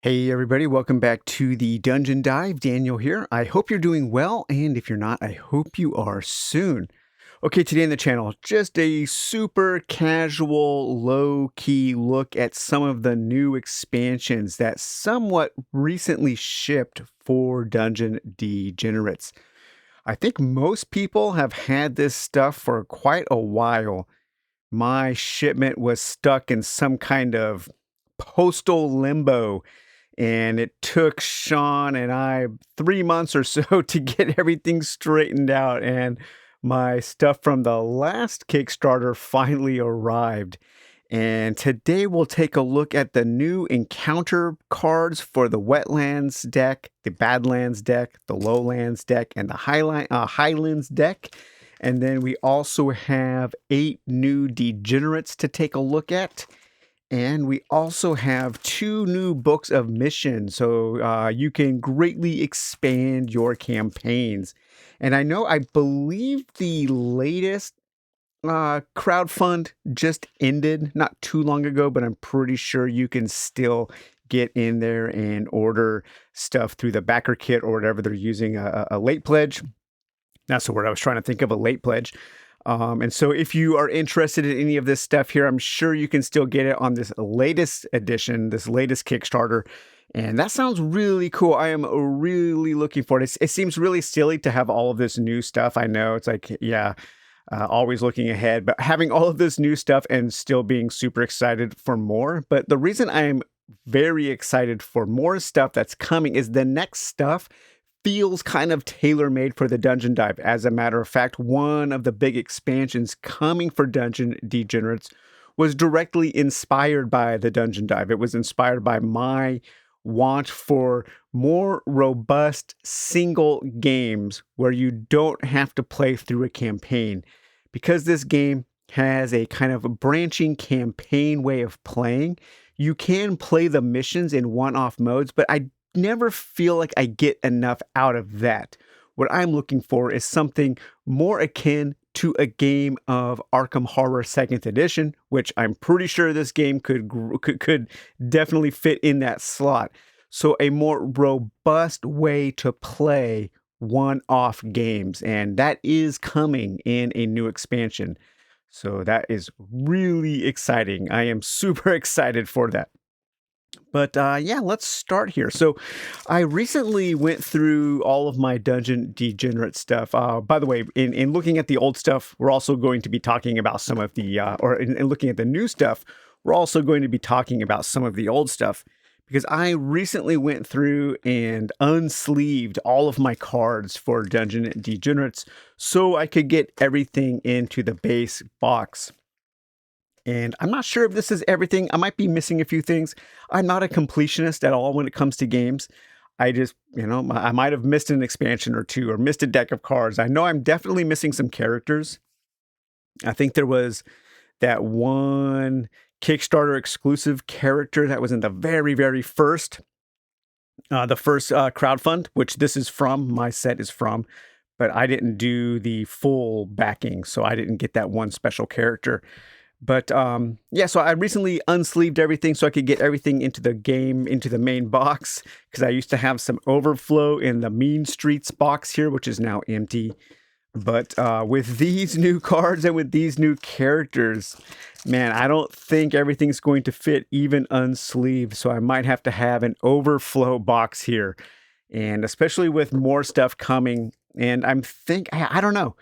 Hey everybody, welcome back to the Dungeon Dive. Daniel here. I hope you're doing well, and if you're not, I hope you are soon. Okay, today on the channel, just a super casual, low-key look at some of the new expansions that somewhat recently shipped for Dungeon Degenerates. I think most people have had this stuff for quite a while. My shipment was stuck in some kind of postal limbo, and it took Sean and I 3 months or so to get everything straightened out, and my stuff from the last Kickstarter finally arrived. And today we'll take a look at the new encounter cards for the Wetlands deck, the Badlands deck, the Lowlands deck, and the Highlands deck. And then we also have 8 new Degenerates to take a look at. And we also have 2 new books of missions, so you can greatly expand your campaigns. And I believe the latest crowdfund just ended not too long ago, but I'm pretty sure you can still get in there and order stuff through the backer kit or whatever they're using, a late pledge. That's the word I was trying to think of, a late pledge. And so if you are interested in any of this stuff here, I'm sure you can still get it on this latest edition, this latest Kickstarter. And that sounds really cool. I am really looking forward. It seems really silly to have all of this new stuff. I know it's like, yeah, always looking ahead, but having all of this new stuff and still being super excited for more. But the reason I am very excited for more stuff that's coming is the next stuff feels kind of tailor-made for the Dungeon Dive. As a matter of fact, one of the big expansions coming for Dungeon Degenerates was directly inspired by the Dungeon Dive. It was inspired by my want for more robust single games where you don't have to play through a campaign. Because this game has a kind of a branching campaign way of playing, you can play the missions in one-off modes, but I never feel like I get enough out of that. What I'm looking for is something more akin to a game of Arkham Horror 2nd Edition, which I'm pretty sure this game could definitely fit in that slot. So a more robust way to play one-off games, and that is coming in a new expansion. So that is really exciting. I am super excited for that. But yeah, let's start here. So I recently went through all of my Dungeon Degenerate stuff. By the way, in looking at the old stuff, we're also going to be talking about some of the, in looking at the new stuff, we're also going to be talking about some of the old stuff. Because I recently went through and unsleeved all of my cards for Dungeon Degenerates so I could get everything into the base box. And I'm not sure if this is everything. I might be missing a few things. I'm not a completionist at all when it comes to games. I just, I might have missed an expansion or two or missed a deck of cards. I know I'm definitely missing some characters. I think there was that one Kickstarter exclusive character that was in the very first, crowdfund, which this is from, my set is from, but I didn't do the full backing, so I didn't get that one special character. But yeah, so I recently unsleeved everything so I could get everything into the game, into the main box, because I used to have some overflow in the Mean Streets box here, which is now empty. But with these new cards and with these new characters, man, I don't think everything's going to fit even unsleeved, so I might have to have an overflow box here. And especially with more stuff coming, and I don't know.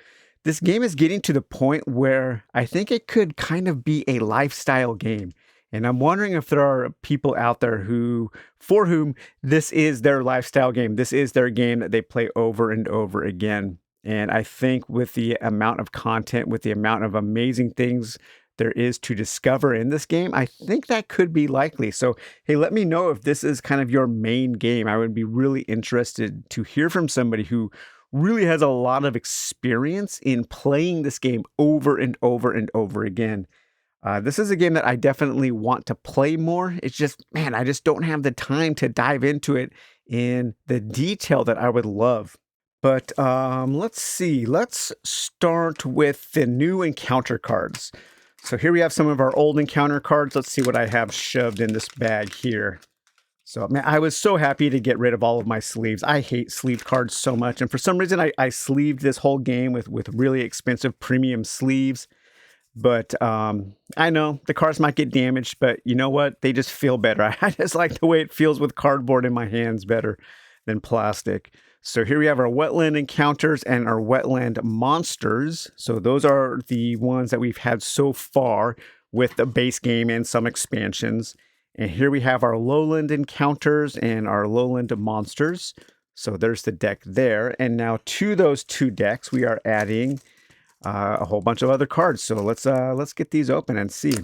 This game is getting to the point where I think it could kind of be a lifestyle game. And I'm wondering if there are people out there for whom this is their lifestyle game. This is their game that they play over and over again. And I think with the amount of content, with the amount of amazing things there is to discover in this game, I think that could be likely. So, hey, let me know if this is kind of your main game. I would be really interested to hear from somebody who really has a lot of experience in playing this game over and over and over again. This is a game that I definitely want to play more. It's just, man, I just don't have the time to dive into it in the detail that I would love. But let's see. Let's start with the new encounter cards. So here we have some of our old encounter cards. Let's see what I have shoved in this bag here. So, man, I was so happy to get rid of all of my sleeves. I hate sleeved cards so much, and for some reason, I sleeved this whole game with really expensive premium sleeves. But I know the cards might get damaged, but you know what? They just feel better. I just like the way it feels with cardboard in my hands better than plastic. So here we have our wetland encounters and our wetland monsters. So those are the ones that we've had so far with the base game and some expansions. And here we have our lowland encounters and our lowland monsters. So there's the deck there. And now to those two decks, we are adding a whole bunch of other cards. So let's get these open and see.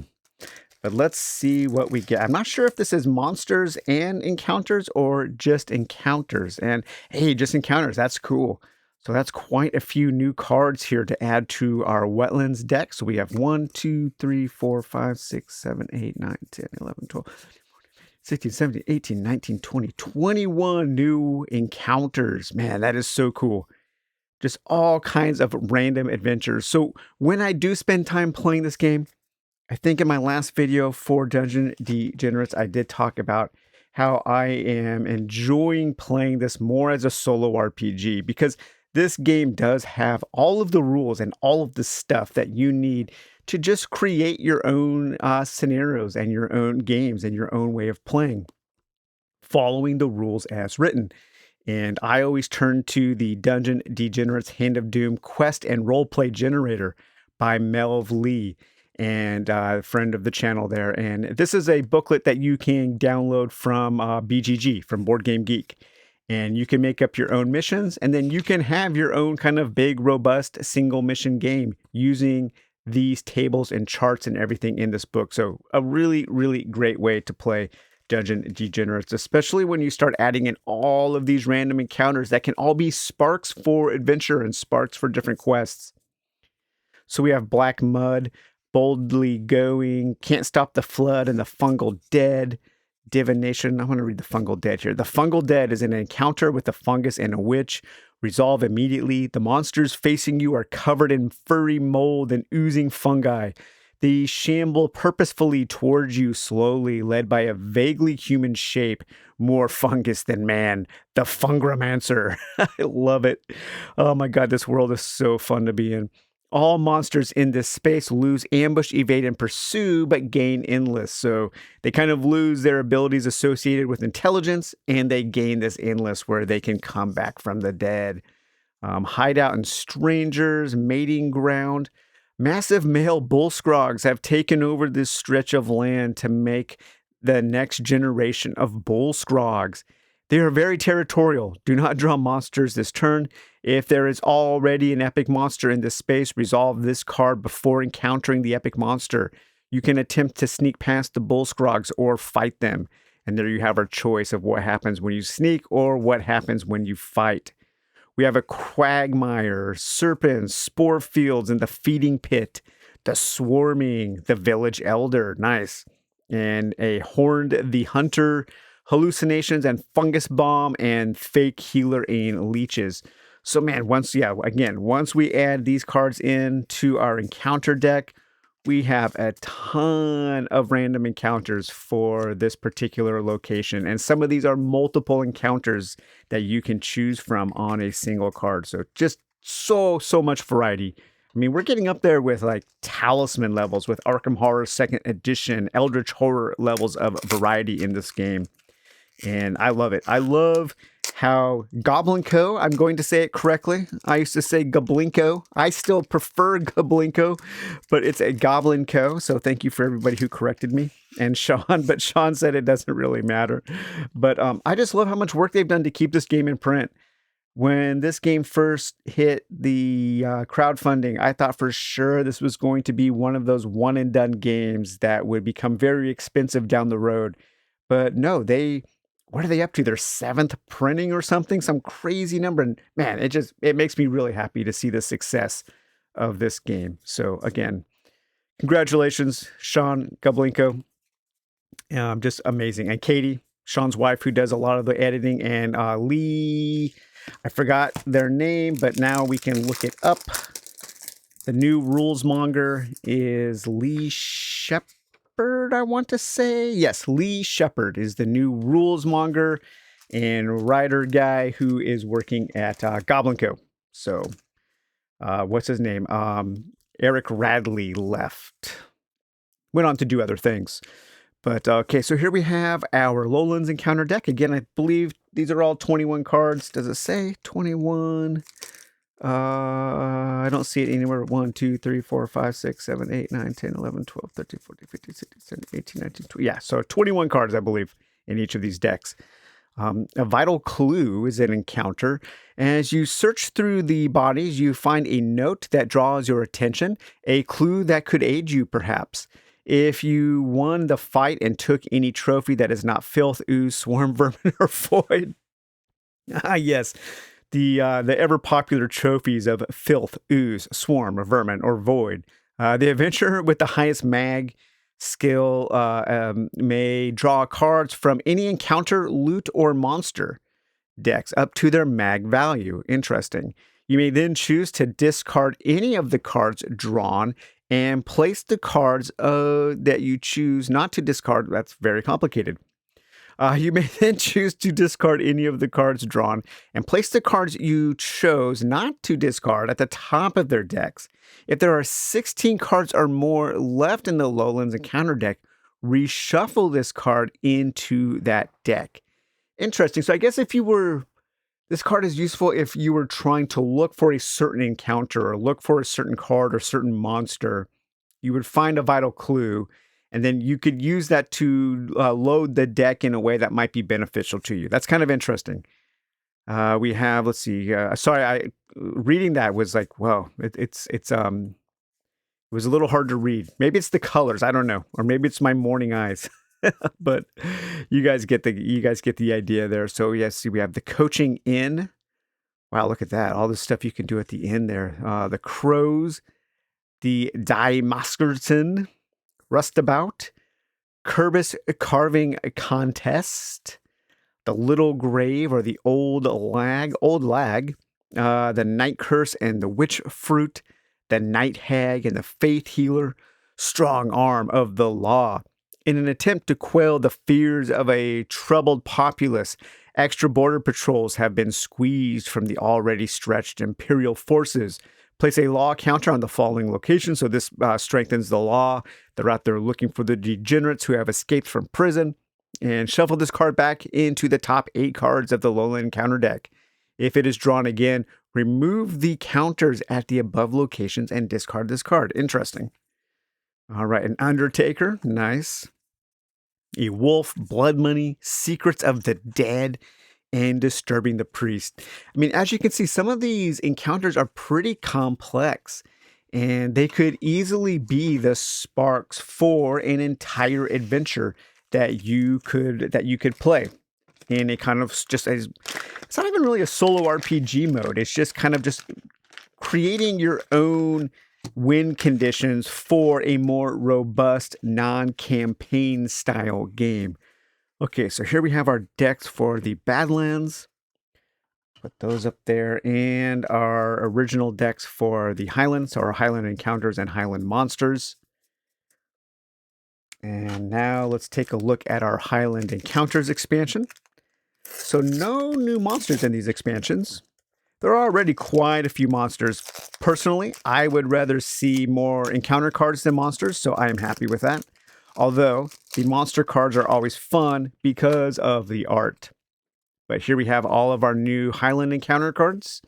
But let's see what we get. I'm not sure if this is monsters and encounters or just encounters. And hey, just encounters. That's cool. So that's quite a few new cards here to add to our wetlands deck. So we have 1, 2, 3, 4, 5, 6, 7, 8, 9, 10, 11, 12, 16, 17, 18, 19, 20, 21 new encounters. Man, that is so cool. Just all kinds of random adventures. So when I do spend time playing this game, I think in my last video for Dungeon Degenerates, I did talk about how I am enjoying playing this more as a solo RPG because this game does have all of the rules and all of the stuff that you need to just create your own scenarios and your own games and your own way of playing, following the rules as written. And I always turn to the Dungeon Degenerates Hand of Doom quest and roleplay generator by Melv Lee, and a friend of the channel there. And this is a booklet that you can download from BGG, from Board Game Geek. And you can make up your own missions, and then you can have your own kind of big, robust single mission game using these tables and charts and everything in this book. So a really, really great way to play Dungeon Degenerates, especially when you start adding in all of these random encounters that can all be sparks for adventure and sparks for different quests. So we have Black Mud, Boldly Going, Can't Stop the Flood, and the Fungal Dead. Divination. I want to read the Fungal Dead here. The Fungal Dead is an encounter with a fungus and a witch. Resolve immediately. The monsters facing you are covered in furry mold and oozing fungi. They shamble purposefully towards you slowly, led by a vaguely human shape, more fungus than man, the Fungromancer. I love it. Oh my god, this world is so fun to be in. All monsters in this space lose ambush, evade, and pursue, but gain endless. So they kind of lose their abilities associated with intelligence, and they gain this endless where they can come back from the dead. Hideout and strangers, mating ground. Massive male bullscrogs have taken over this stretch of land to make the next generation of bullscrogs. They are very territorial. Do not draw monsters this turn. If there is already an epic monster in this space, resolve this card before encountering the epic monster. You can attempt to sneak past the bullscrogs or fight them. And there you have our choice of what happens when you sneak or what happens when you fight. We have a quagmire, serpents, spore fields, and the feeding pit, the swarming, the village elder, nice, and a horned the hunter, hallucinations and fungus bomb, and fake healer and leeches. So man, once we add these cards into our encounter deck, we have a ton of random encounters for this particular location. And some of these are multiple encounters that you can choose from on a single card. So just so much variety. I mean, we're getting up there with like talisman levels with Arkham Horror 2nd Edition, Eldritch Horror levels of variety in this game. And I love it. I love how Goblinko, I'm going to say it correctly. I used to say Goblinko. I still prefer Goblinko, but it's a Goblinko. So thank you for everybody who corrected me. And Sean, but Sean said it doesn't really matter. But I just love how much work they've done to keep this game in print. When this game first hit the crowdfunding, I thought for sure this was going to be one of those one and done games that would become very expensive down the road. But no, what are they up to? Their 7th printing or something? Some crazy number. And man, it makes me really happy to see the success of this game. So again, congratulations, Sean Goblinko. Just amazing. And Katie, Sean's wife, who does a lot of the editing, and Lee, I forgot their name, but now we can look it up. The new rules monger is Lee Shep. Shepard, I want to say. Yes, Lee Shepard is the new rules monger and writer guy who is working at Goblin Co. So, what's his name? Eric Radley left. Went on to do other things. But okay, so here we have our Lowlands Encounter deck. Again, I believe these are all 21 cards. Does it say 21? I don't see it anywhere. 1, 2, 3, 4, 5, 6, 7, 8, 9, 10, 11, 12, 13, 14, 15, 16, 17, 18, 19, 20. Yeah, so 21 cards, I believe, in each of these decks. A vital clue is an encounter. As you search through the bodies, you find a note that draws your attention, a clue that could aid you, perhaps. If you won the fight and took any trophy that is not filth, ooze, swarm, vermin, or void. Ah, yes. The ever popular trophies of filth, ooze, swarm, or vermin, or void. The adventurer with the highest mag skill may draw cards from any encounter, loot, or monster decks up to their mag value. Interesting. You may then choose to discard any of the cards drawn and place the cards that you choose not to discard. That's very complicated. You may then choose to discard any of the cards drawn and place the cards you chose not to discard at the top of their decks. If there are 16 cards or more left in the Lowlands Encounter deck, reshuffle this card into that deck. Interesting. So I guess this card is useful if you were trying to look for a certain encounter or look for a certain card or certain monster. You would find a vital clue, and then you could use that to load the deck in a way that might be beneficial to you. That's kind of interesting. We have, let's see. Reading that was like, whoa, it was a little hard to read. Maybe it's the colors, I don't know, or maybe it's my morning eyes. But you guys get the idea there. So yes, see, we have the coaching in. Wow, look at that! All the stuff you can do at the end there. The crows, the Die Maskerton, Rustabout, Kerbis carving contest, the Little Grave or the Old Lag, the Night Curse and the Witch Fruit, the Night Hag and the Faith Healer, Strong Arm of the Law. In an attempt to quell the fears of a troubled populace, extra border patrols have been squeezed from the already stretched Imperial forces. Place a law counter on the following location, so this strengthens the law. They're out there looking for the degenerates who have escaped from prison. And shuffle this card back into the top 8 cards of the Lowland Encounter deck. If it is drawn again, remove the counters at the above locations and discard this card. Interesting. All right, an Undertaker. Nice. A Wolf, Blood Money, Secrets of the Dead, and Disturbing the Priest. I mean, as you can see, some of these encounters are pretty complex, and they could easily be the sparks for an entire adventure that you could play in a kind of it's not even really a solo RPG mode. It's just kind of just creating your own win conditions for a more robust non-campaign style game. Okay, so here we have our decks for the Badlands. Put those up there, and our original decks for the Highlands, so our Highland Encounters and Highland Monsters. And now let's take a look at our Highland Encounters expansion. So no new monsters in these expansions. There are already quite a few monsters. Personally, I would rather see more encounter cards than monsters, so I am happy with that. Although, the monster cards are always fun because of the art. But here we have all of our new Highland Encounter cards.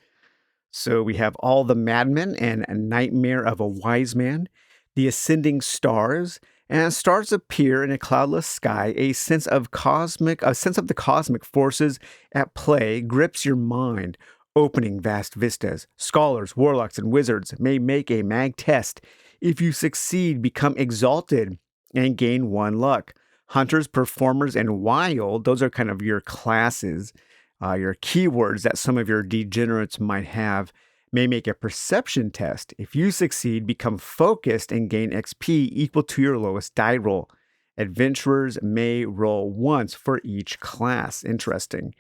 So we have all the Madmen and a Nightmare of a Wise Man, the Ascending Stars. And as stars appear in a cloudless sky, a sense of the cosmic forces at play grips your mind, opening vast vistas. Scholars, warlocks, and wizards may make a mag test. If you succeed, become exalted and gain 1 luck. Hunters, performers, and wild, those are kind of your classes, your keywords that some of your degenerates might have, may make a perception test. If you succeed, become focused and gain XP equal to your lowest die roll. Adventurers may roll once for each class. Interesting.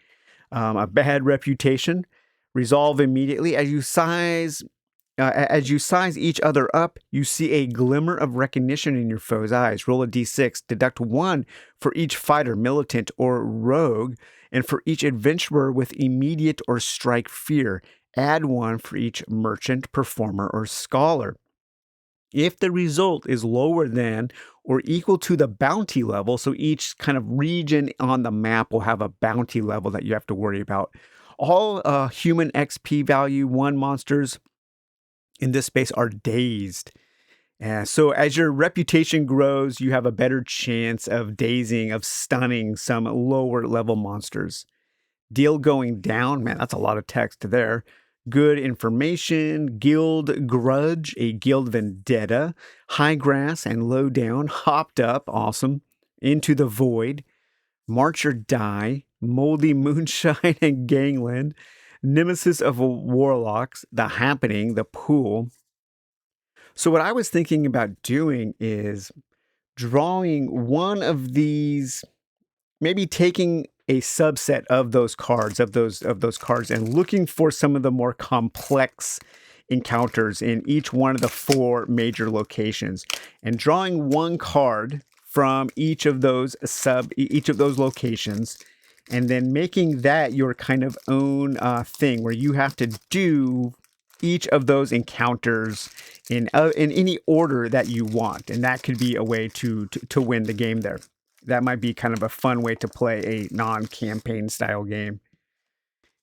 A bad reputation. Resolve immediately as you size As you size each other up, you see a glimmer of recognition in your foe's eyes. Roll a d6, deduct 1 for each fighter, militant, or rogue, and for each adventurer with immediate or strike fear. Add 1 for each merchant, performer, or scholar. If the result is lower than or equal to the bounty level, so each kind of region on the map will have a bounty level that you have to worry about. All human XP value 1 monsters in this space are dazed. So as your reputation grows, you have a better chance of dazing, of stunning some lower level monsters. Deal going down, man, that's a lot of text there. Good information, guild grudge, a guild vendetta, high grass and low down, hopped up, awesome, into the void, march or die, moldy moonshine and gangland, nemesis of warlocks, the happening, the pool. So what I was thinking about doing is drawing one of these, maybe taking a subset of those cards, of those cards, and looking for some of the more complex encounters in each one of the 4 major locations, and drawing one card from each of those locations, and then making that your kind of own thing where you have to do each of those encounters in any order that you want, and that could be a way to win the game there. That might be kind of a fun way to play a non-campaign style game.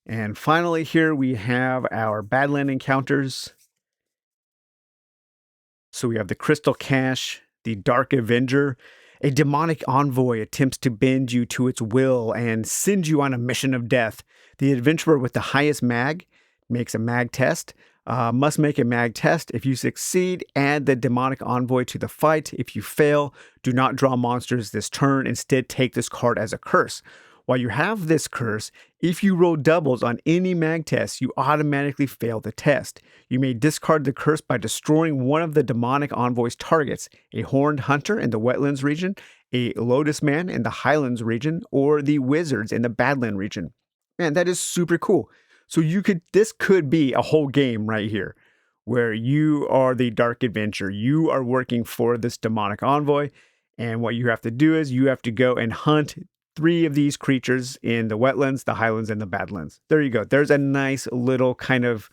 And finally, here we have our Badland encounters. So we have the Crystal Cache, the Dark Avenger. A demonic envoy attempts to bend you to its will and send you on a mission of death. The adventurer with the highest mag makes a mag test. Must make a mag test. If you succeed, add the demonic envoy to the fight. If you fail, do not draw monsters this turn. Instead, take this card as a curse. While you have this curse, if you roll doubles on any mag test, you automatically fail the test. You may discard the curse by destroying one of the demonic envoy's targets, a horned hunter in the wetlands region, a lotus man in the highlands region, or the wizards in the badland region. Man, that is super cool. So this could be a whole game right here where you are the Dark Adventure. You are working for this demonic envoy, and what you have to do is you have to go and hunt 3 of these creatures in the wetlands, the highlands, and the badlands. There you go. There's a nice little kind of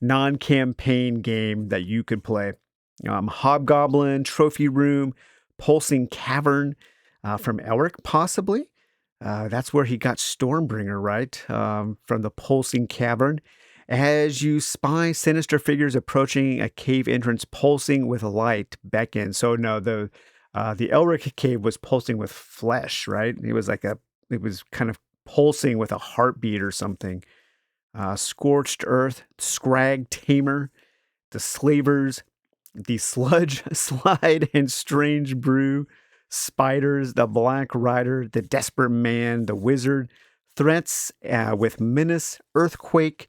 non-campaign game that you could play. Hobgoblin, Trophy Room, Pulsing Cavern from Elric, possibly. That's where he got Stormbringer, right? From the Pulsing Cavern. As you spy sinister figures approaching a cave entrance, pulsing with light beckon. So no, the Elric cave was pulsing with flesh, right? It was kind of pulsing with a heartbeat or something. Scorched Earth, Scrag Tamer, the Slavers, the Sludge Slide and Strange Brew, Spiders, the Black Rider, the Desperate Man, the Wizard, Threats with Menace, Earthquake,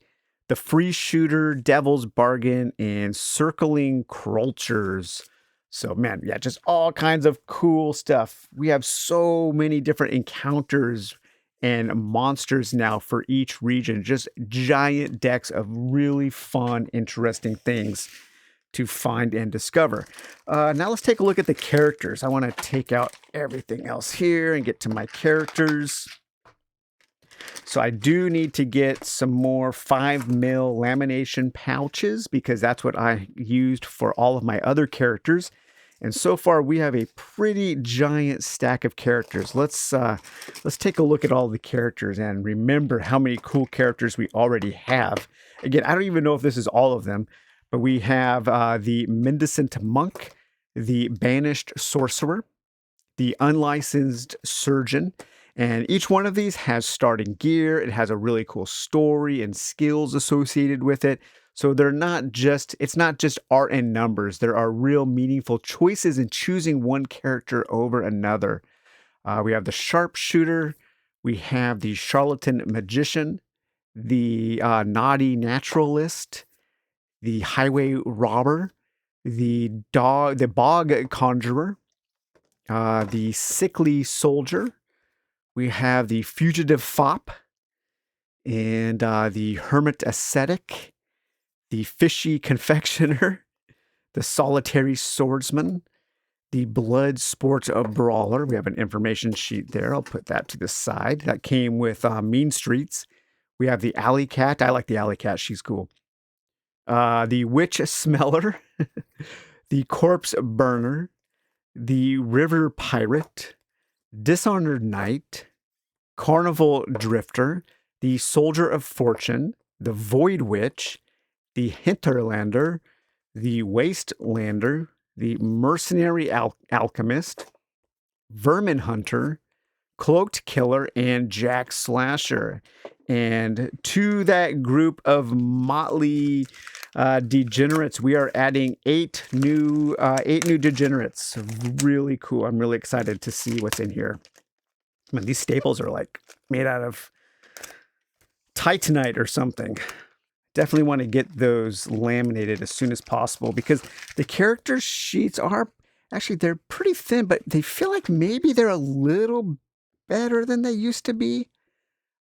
the Free Shooter, Devil's Bargain, and Circling Cultures. So, man, yeah, just all kinds of cool stuff. We have so many different encounters and monsters now for each region. Just giant decks of really fun, interesting things to find and discover. Now let's take a look at the characters. I want to take out everything else here and get to my characters. So I do need to get some more 5mm lamination pouches because that's what I used for all of my other characters. And so far we have a pretty giant stack of characters. Let's take a look at all the characters and remember how many cool characters we already have. Again, I don't even know if this is all of them, but we have the Mendicant Monk, the Banished Sorcerer, the Unlicensed Surgeon, and each one of these has starting gear. It has a really cool story and skills associated with it. So it's not just art and numbers. There are real meaningful choices in choosing one character over another. We have the Sharpshooter. We have the Charlatan Magician, the Naughty Naturalist, the Highway Robber, the Bog Conjurer, the Sickly Soldier. We have the Fugitive Fop and the Hermit Ascetic, the fishy confectioner, the solitary swordsman, the blood sports brawler. We have an information sheet there. I'll put that to the side. That came with Mean Streets. We have the alley cat. I like the alley cat. She's cool. The witch smeller, the corpse burner, the river pirate, dishonored knight, carnival drifter, the soldier of fortune, the void witch, the hinterlander, the wastelander, the mercenary alchemist, vermin hunter, cloaked killer, and jack slasher. And to that group of motley degenerates, we are adding eight new degenerates. Really cool. I'm really excited to see what's in here. I mean, these staples are like made out of titanite or something. Definitely want to get those laminated as soon as possible because the character sheets are actually, they're pretty thin, but they feel like maybe they're a little better than they used to be.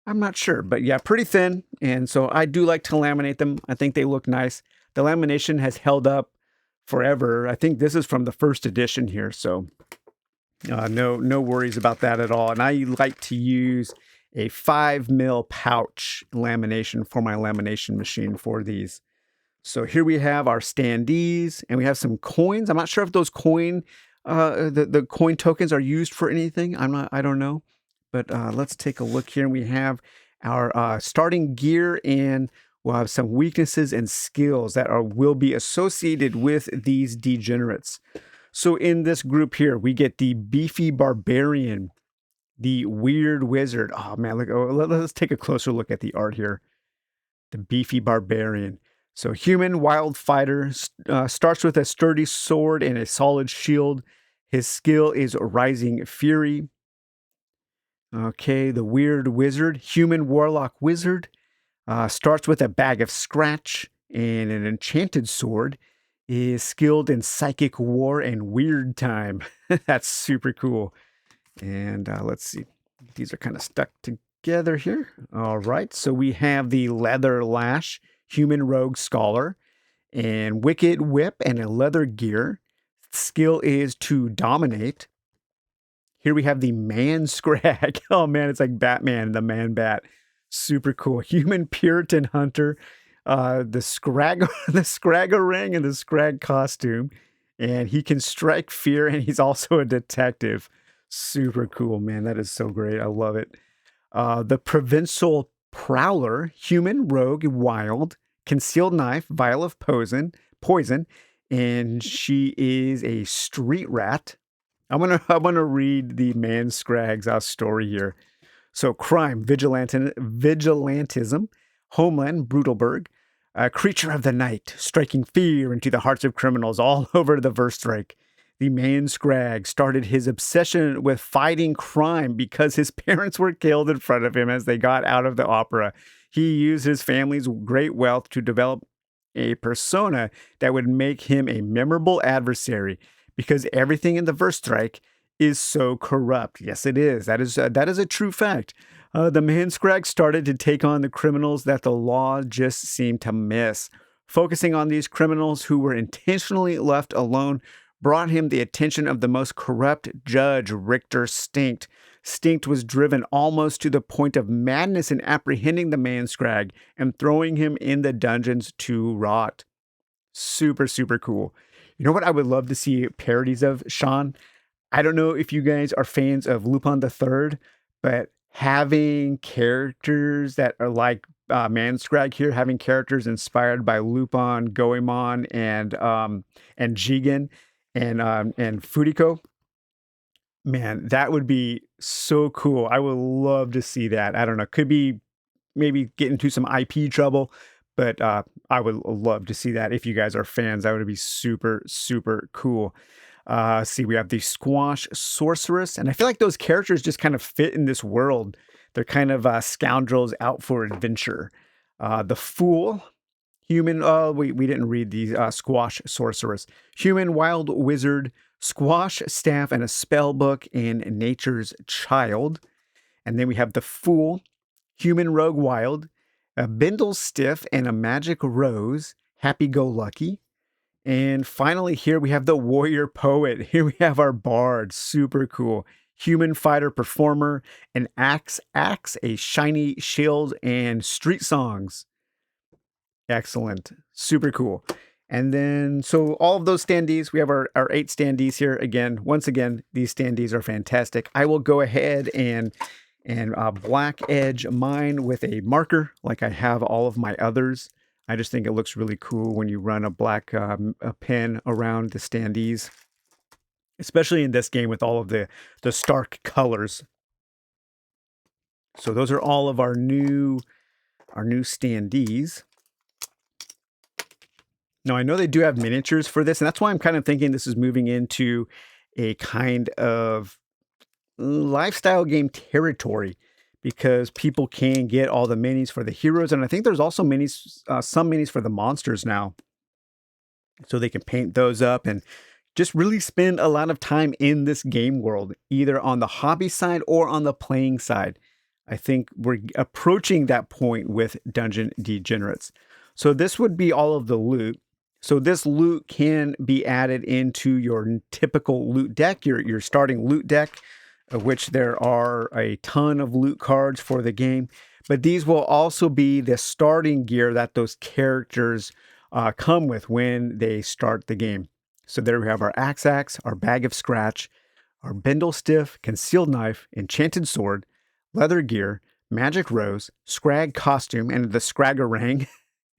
I'm not sure, but yeah, pretty thin. And so I do like to laminate them. I think they look nice. The lamination has held up forever. I think this is from the first edition here. So no worries about that at all. And I like to use a 5 mil pouch lamination for my lamination machine for these. So here we have our standees and we have some coins. I'm not sure if those the coin tokens are used for anything. I don't know. But let's take a look here. We have our starting gear, and we'll have some weaknesses and skills that will be associated with these degenerates. So in this group here, we get the beefy barbarian, the weird wizard. Oh man, let's take a closer look at the art here. The beefy barbarian. So human wild fighter, starts with a sturdy sword and a solid shield. His skill is rising fury. Okay, the weird wizard, human warlock wizard, starts with a bag of scratch and an enchanted sword, is skilled in psychic war and weird time. That's super cool. And let's see, these are kind of stuck together here. All right, so we have the leather lash, human rogue scholar, and wicked whip and a leather gear. Skill is to dominate. Here we have the man scrag. Oh man, it's like Batman, the man bat. Super cool. Human Puritan hunter, the scrag-a-ring and the scrag costume. And he can strike fear, and he's also a detective. Super cool, man. That is so great. I love it. The provincial prowler, human rogue wild, concealed knife, vial of poison, and she is a street rat. I'm gonna read the man scrag's story here. So crime, vigilantism, homeland, Brutalberg, a creature of the night, striking fear into the hearts of criminals all over the Verstrike. The man scrag started his obsession with fighting crime because his parents were killed in front of him as they got out of the opera. He used his family's great wealth to develop a persona that would make him a memorable adversary, because everything in the Verstrike is so corrupt. Yes, it is. That is a true fact. The man scrag started to take on the criminals that the law just seemed to miss. Focusing on these criminals who were intentionally left alone brought him the attention of the most corrupt judge, Richter Stinkt. Stinkt was driven almost to the point of madness in apprehending the man scrag and throwing him in the dungeons to rot. Super, super cool. You know what I would love to see parodies of, Sean? I don't know if you guys are fans of Lupin the Third, but having characters that are like Man Scrag here, having characters inspired by Lupin, Goemon, and Jigen, and Furiko. Man, that would be so cool. I would love to see that. I don't know. Could be maybe get into some IP trouble, but I would love to see that. If you guys are fans, that would be super, super cool. See, we have the Squash Sorceress, and I feel like those characters just kind of fit in this world. They're kind of scoundrels out for adventure. The Fool, human, we didn't read the Squash Sorceress. Human Wild Wizard, Squash Staff, and a spell book, and Nature's Child. And then we have the Fool, Human Rogue Wild, a Bindle Stiff, and a Magic Rose, Happy-Go-Lucky. And finally, here we have the Warrior Poet. Here we have our Bard. Super cool. Human Fighter Performer, an Axe, a Shiny Shield, and Street Songs. Excellent. Super cool. And then, so all of those standees, we have our 8 standees here. Again, once again, these standees are fantastic. I will go ahead and black edge mine with a marker like I have all of my others. I just think it looks really cool when you run a black a pen around the standees, especially in this game with all of the stark colors. So those are all of our new standees. Now, I know they do have miniatures for this, and that's why I'm kind of thinking this is moving into a kind of lifestyle game territory, because people can get all the minis for the heroes, and I think there's also minis, some minis for the monsters now. So they can paint those up and just really spend a lot of time in this game world, either on the hobby side or on the playing side. I think we're approaching that point with Dungeon Degenerates. So this would be all of the loot. So this loot can be added into your typical loot deck, your starting loot deck, of which there are a ton of loot cards for the game. But these will also be the starting gear that those characters come with when they start the game. So there we have our axe, our bag of scratch, our bindle stiff, concealed knife, enchanted sword, leather gear, magic rose, scrag costume, and the scraggerang.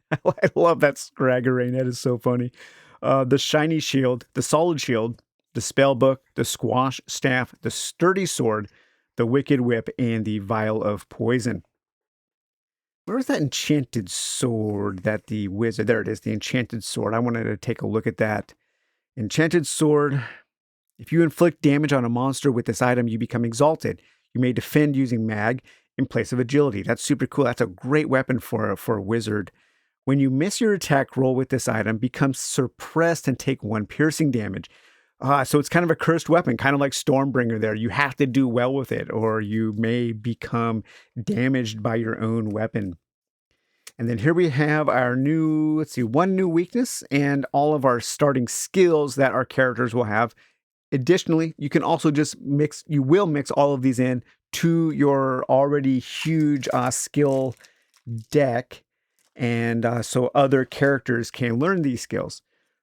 I love that scraggerang. That is so funny. The shiny shield, the solid shield, the spell book, the squash staff, the sturdy sword, the wicked whip, and the vial of poison. Where's that enchanted sword that the wizard... There it is, the enchanted sword. I wanted to take a look at that. Enchanted sword. If you inflict damage on a monster with this item, you become exalted. You may defend using mag in place of agility. That's super cool. That's a great weapon for a wizard. When you miss your attack roll with this item, become suppressed and take 1 piercing damage. So it's kind of a cursed weapon, kind of like Stormbringer there. You have to do well with it, or you may become damaged by your own weapon. And then here we have our new, 1 new weakness and all of our starting skills that our characters will have. Additionally, you can also just mix all of these in to your already huge skill deck. And so other characters can learn these skills.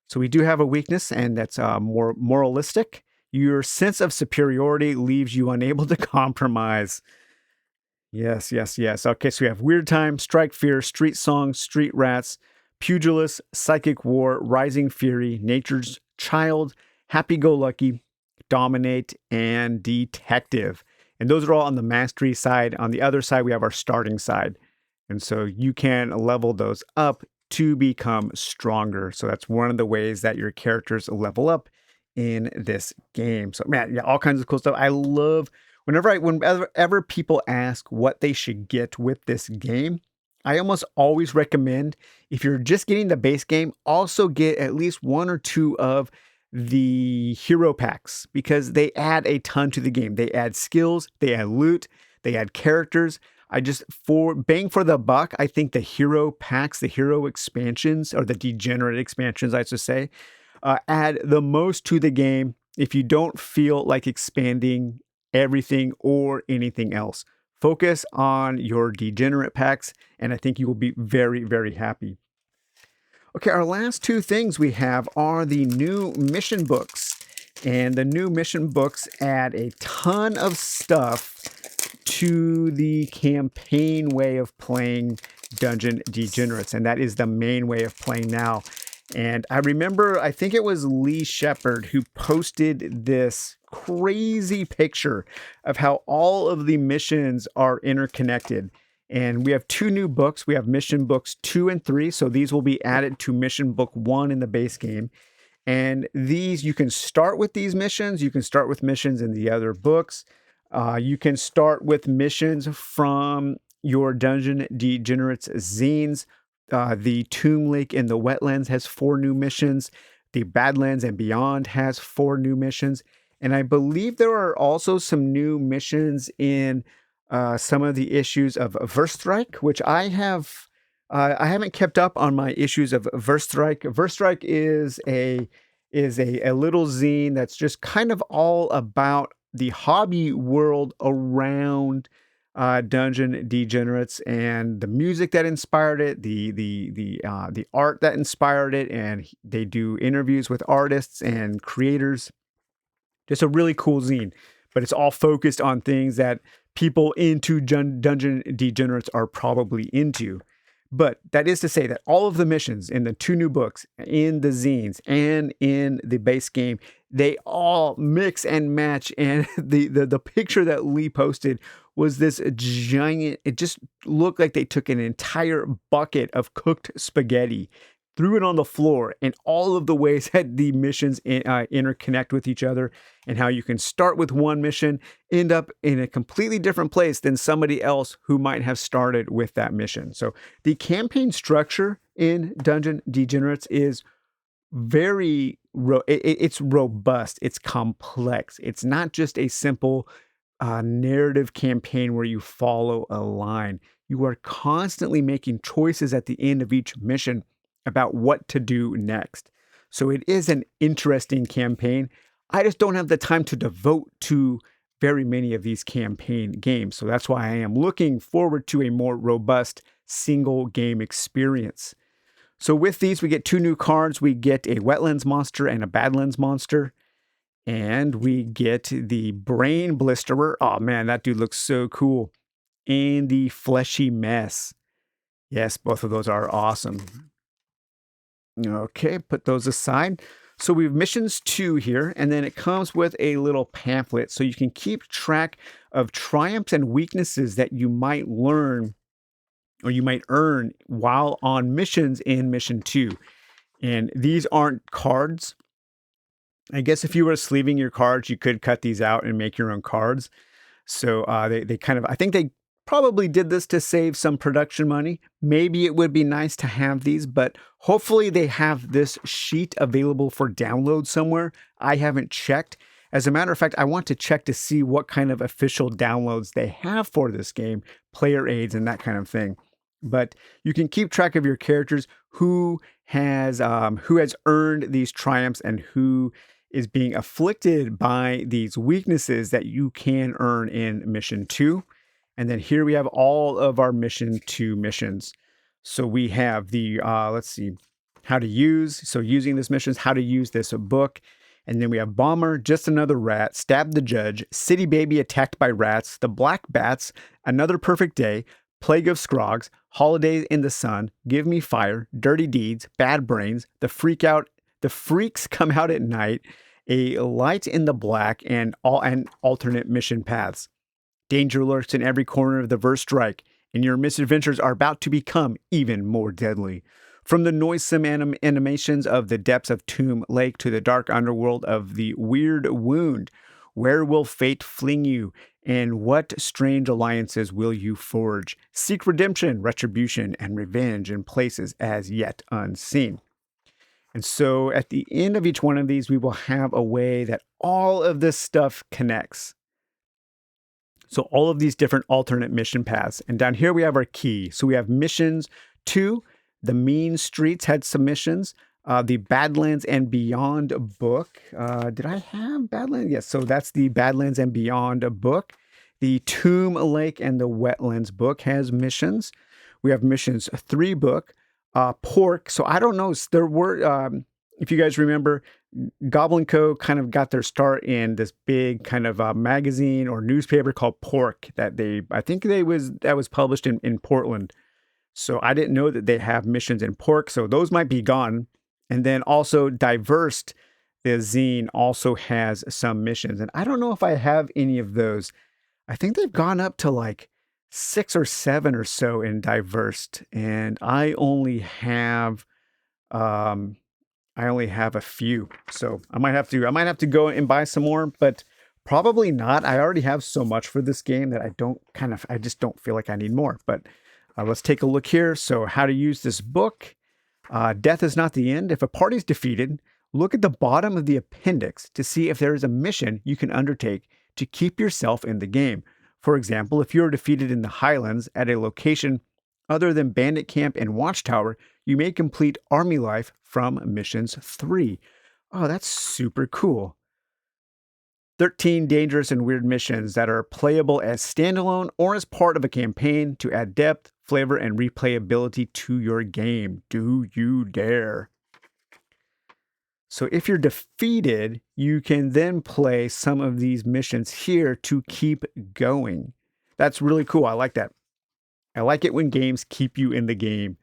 So we do have a weakness, and that's more moralistic. Your sense of superiority leaves you unable to compromise. Yes. Okay, so we have Weird Time, Strike Fear, Street Song, Street Rats, Pugilist, Psychic War, Rising Fury, Nature's Child, Happy-Go-Lucky, Dominate, and Detective. And those are all on the mastery side. On the other side, we have our starting side. And so you can level those up to become stronger. So that's one of the ways that your characters level up in this game. So man, yeah, all kinds of cool stuff. I love whenever people ask what they should get with this game, I almost always recommend, if you're just getting the base game, also get at least 1 or 2 of the hero packs, because they add a ton to the game. They add skills, they add loot, they add characters. For bang for the buck, I think the hero packs, the hero expansions, or the degenerate expansions, I should say, add the most to the game if you don't feel like expanding everything or anything else. Focus on your degenerate packs, and I think you will be very, very happy. Okay, our last 2 things we have are the new mission books. And the new mission books add a ton of stuff to the campaign way of playing Dungeon Degenerates, and that is the main way of playing now. And I remember, I think it was Lee Shepard who posted this crazy picture of how all of the missions are interconnected. And we have 2 new books. We have mission books 2 and 3. So these will be added to mission book 1 in the base game. And these, you can start with these missions. You can start with missions in the other books. You can start with missions from your Dungeon Degenerates zines. The Tomb Lake in the Wetlands has 4 new missions. The Badlands and Beyond has 4 new missions. And I believe there are also some new missions in some of the issues of Verstrike, which I have I haven't kept up on my issues of Verstrike. Verstrike is a little zine that's just kind of all about the hobby world around Dungeon Degenerates and the music that inspired it, the art that inspired it, and they do interviews with artists and creators. Just a really cool zine, but it's all focused on things that people into Dungeon Degenerates are probably into. But that is to say that all of the missions in the two new books, in the zines, and in the base game, they all mix and match. And the picture that Lee posted was this giant, it just looked like they took an entire bucket of cooked spaghetti, threw it on the floor, and all of the ways that the missions interconnect with each other, and how you can start with one mission, end up in a completely different place than somebody else who might have started with that mission. So the campaign structure in Dungeon Degenerates is it's robust, it's complex. It's not just a simple narrative campaign where you follow a line. You are constantly making choices at the end of each mission about what to do next. So it is an interesting campaign. I just don't have the time to devote to very many of these campaign games. So that's why I am looking forward to a more robust single game experience. So with these, we get two new cards. We get a Wetlands monster and a Badlands monster. And we get the Brain Blisterer. Oh man, that dude looks so cool. And the Fleshy Mess. Yes, both of those are awesome. Okay, put those aside. So we have missions 2 here, and then it comes with a little pamphlet so you can keep track of triumphs and weaknesses that you might learn or you might earn while on missions in mission 2. And these aren't cards. I guess if you were sleeving your cards, you could cut these out and make your own cards. So they kind of, I think they probably did this to save some production money. Maybe it would be nice to have these, but hopefully they have this sheet available for download somewhere. I haven't checked. As a matter of fact, I want to check to see what kind of official downloads they have for this game, player aids and that kind of thing. But you can keep track of your characters, who has earned these triumphs and who is being afflicted by these weaknesses that you can earn in mission 2. And then here we have all of our mission 2 missions. So we have the, let's see, how to use. So using this missions, how to use this book. And then we have Bomber, Just Another Rat, Stab the Judge, City Baby Attacked by Rats, The Black Bats, Another Perfect Day, Plague of Scrogs, Holidays in the Sun, Give Me Fire, Dirty Deeds, Bad Brains, The Freaks Come Out at Night, A Light in the Black, and alternate mission paths. Danger lurks in every corner of the Verstrike, and your misadventures are about to become even more deadly. From the noisome animations of the depths of Tomb Lake to the dark underworld of the Weird Wound, where will fate fling you, and what strange alliances will you forge? Seek redemption, retribution, and revenge in places as yet unseen. And so at the end of each one of these, we will have a way that all of this stuff connects. So all of these different alternate mission paths. And down here we have our key. So we have missions 2. The Mean Streets had some missions. The Badlands and Beyond book. Did I have Badlands? Yes, so that's the Badlands and Beyond book. The Tomb Lake and the Wetlands book has missions. We have missions 3 book. Pork. So I don't know. There were, if you guys remember, Goblin Co. kind of got their start in this big kind of magazine or newspaper called Pork that was published in Portland. So I didn't know that they have missions in Pork. So those might be gone. And then also Diversed, the zine, also has some missions. And I don't know if I have any of those. I think they've gone up to like 6 or 7 or so in Diversed. And I only have a few. So I might have to go and buy some more, but probably not. I already have so much for this game that I just don't feel like I need more. But let's take a look here. So how to use this book. Death is not the end. If a party is defeated, look at the bottom of the appendix to see if there is a mission you can undertake to keep yourself in the game. For example, if you are defeated in the Highlands at a location Other than Bandit Camp and Watchtower, you may complete Army Life from Missions 3. Oh, that's super cool. 13 dangerous and weird missions that are playable as standalone or as part of a campaign to add depth, flavor, and replayability to your game. Do you dare? So if you're defeated, you can then play some of these missions here to keep going. That's really cool. I like that. I like it when games keep you in the game.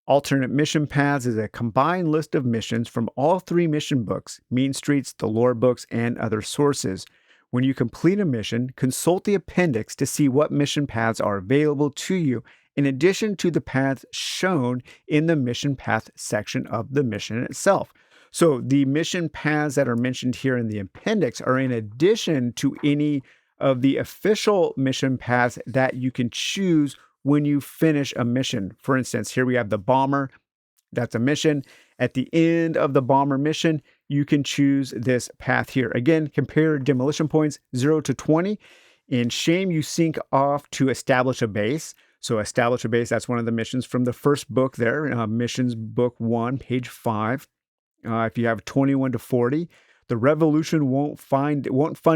Alternate mission paths is a combined list of missions from all 3 mission books, Mean Streets, the lore books, and other sources. When you complete a mission, consult the appendix to see what mission paths are available to you, in addition to the paths shown in the mission path section of the mission itself. So the mission paths that are mentioned here in the appendix are in addition to any of the official mission paths that you can choose when you finish a mission. For instance, here we have the bomber. That's a mission. At the end of the bomber mission, you can choose this path here. Again, compare demolition points 0 to 20. In Shame, you sync off to establish a base. So establish a base, that's one of the missions from the first book there, missions book 1, page 5. If you have 21 to 40, the revolution won't fund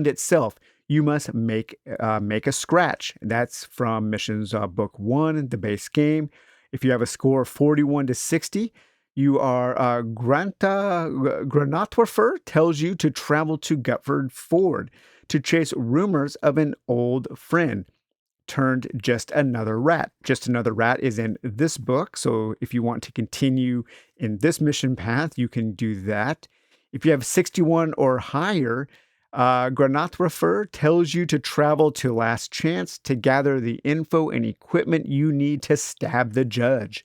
itself. You must make a scratch. That's from missions book 1, the base game. If you have a score of 41 to 60, you are Granatwerfer tells you to travel to Gutford Ford to chase rumors of an old friend turned just another rat. Just another rat is in this book. So if you want to continue in this mission path, you can do that. If you have 61 or higher, Granatwerfer tells you to travel to Last Chance to gather the info and equipment you need to stab the judge.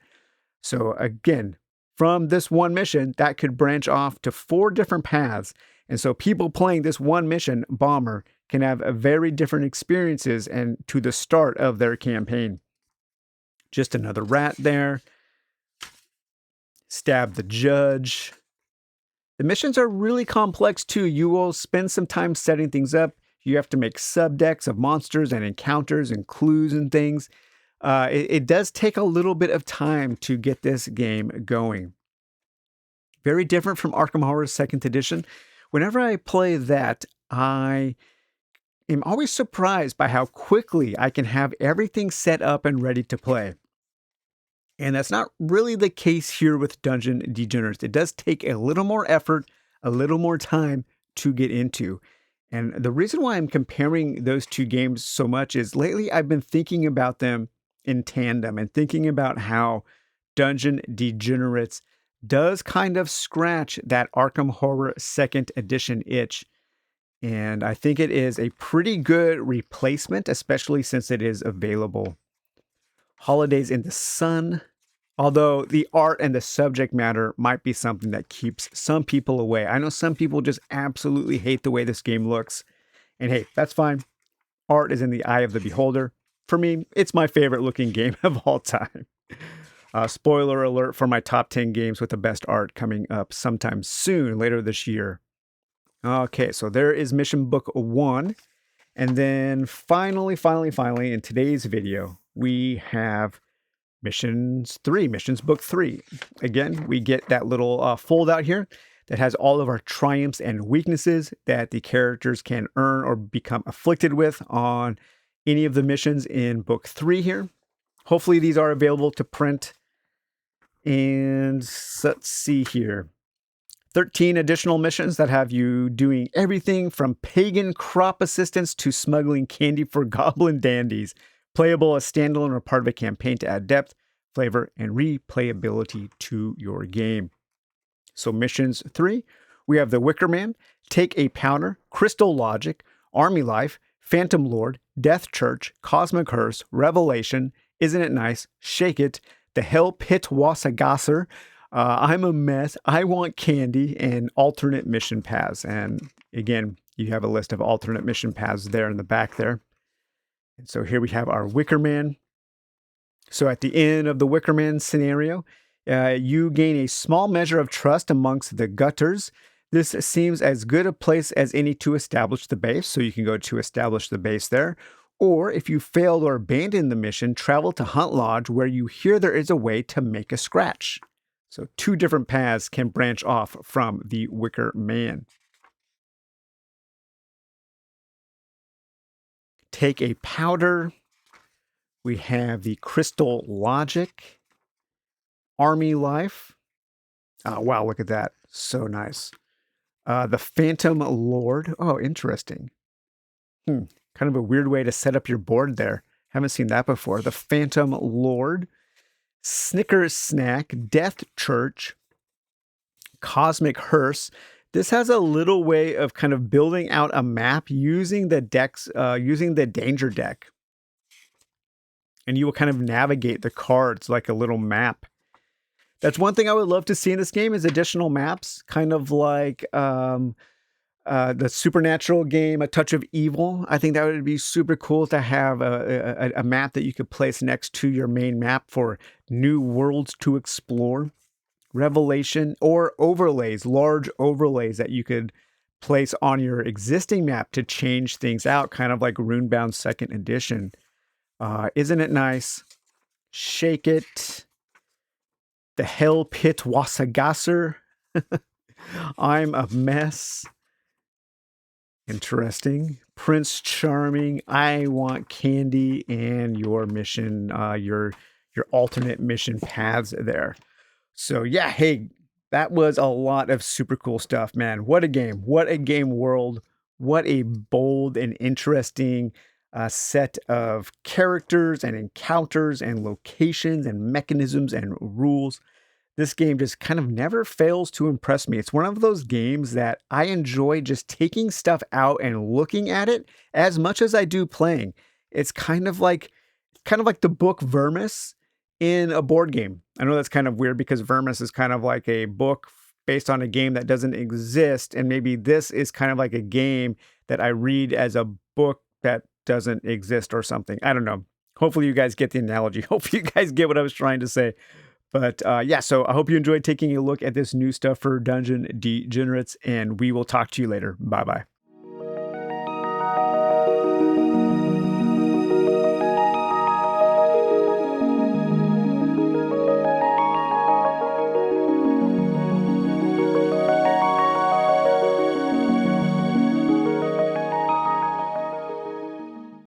So again, from this one mission, that could branch off to 4 different paths. And so people playing this one mission, Bomber, can have a very different experiences and to the start of their campaign. Just another rat there. Stab the judge. The missions are really complex too. You will spend some time setting things up. You have to make subdecks of monsters and encounters and clues and things. It does take a little bit of time to get this game going. Very different from Arkham Horror 2nd Edition. Whenever I play that, I am always surprised by how quickly I can have everything set up and ready to play. And that's not really the case here with Dungeon Degenerates. It does take a little more effort, a little more time to get into. And the reason why I'm comparing those 2 games so much is lately I've been thinking about them in tandem and thinking about how Dungeon Degenerates does kind of scratch that Arkham Horror 2nd Edition itch. And I think it is a pretty good replacement, especially since it is available. Holidays in the Sun. Although the art and the subject matter might be something that keeps some people away. I know some people just absolutely hate the way this game looks. And hey, that's fine. Art is in the eye of the beholder. For me, it's my favorite looking game of all time. Spoiler alert for my top 10 games with the best art coming up sometime soon, later this year. Okay, so there is Mission Book 1. And then finally, in today's video, we have Missions Book 3. Again, we get that little fold out here that has all of our triumphs and weaknesses that the characters can earn or become afflicted with on any of the missions in Book 3 here. Hopefully these are available to print. And let's see here. 13 additional missions that have you doing everything from pagan crop assistance to smuggling candy for goblin dandies. Playable as standalone or part of a campaign to add depth, flavor, and replayability to your game. So missions 3, we have the Wicker Man, Take a Powder, Crystal Logic, Army Life, Phantom Lord, Death Church, Cosmic Hearse, Revelation, Isn't It Nice, Shake It, The Hell Pit Wasagasser, I'm a Mess, I Want Candy, and alternate mission paths. And again, you have a list of alternate mission paths there in the back there. And so here we have our Wicker Man. So at the end of the Wicker Man scenario, you gain a small measure of trust amongst the gutters. This seems as good a place as any to establish the base. So you can go to establish the base there. Or if you failed or abandoned the mission, travel to Hunt Lodge where you hear there is a way to make a scratch. So, two different paths can branch off from the Wicker Man. Take a powder. We have the Crystal Logic, Army Life. Oh, wow, look at that. So nice. The Phantom Lord. Oh, interesting. Kind of a weird way to set up your board there. Haven't seen that before. The Phantom Lord, Snickers Snack, Death Church, Cosmic Hearse. This has a little way of kind of building out a map using the decks, using the danger deck. And you will kind of navigate the cards like a little map. That's one thing I would love to see in this game is additional maps, kind of like the Supernatural game, A Touch of Evil. I think that would be super cool to have a map that you could place next to your main map for new worlds to explore. Revelation or overlays, large overlays that you could place on your existing map to change things out, kind of like Runebound 2nd Edition. Isn't it nice? Shake It. The Hell Pit Wasagasser. I'm a Mess. Interesting. Prince Charming. I Want Candy, and your mission, your alternate mission paths there. So yeah, hey, that was a lot of super cool stuff, man. What a game. What a game world. What a bold and interesting set of characters and encounters and locations and mechanisms and rules. This game just kind of never fails to impress me. It's one of those games that I enjoy just taking stuff out and looking at it as much as I do playing. It's kind of like the book Vermis in a board game. I know that's kind of weird because Vermis is kind of like a book based on a game that doesn't exist, and maybe this is kind of like a game that I read as a book that doesn't exist or something. I don't know. Hopefully you guys get the analogy. Hopefully you guys get what I was trying to say. But yeah, so I hope you enjoyed taking a look at this new stuff for Dungeon Degenerates, and we will talk to you later. Bye-bye.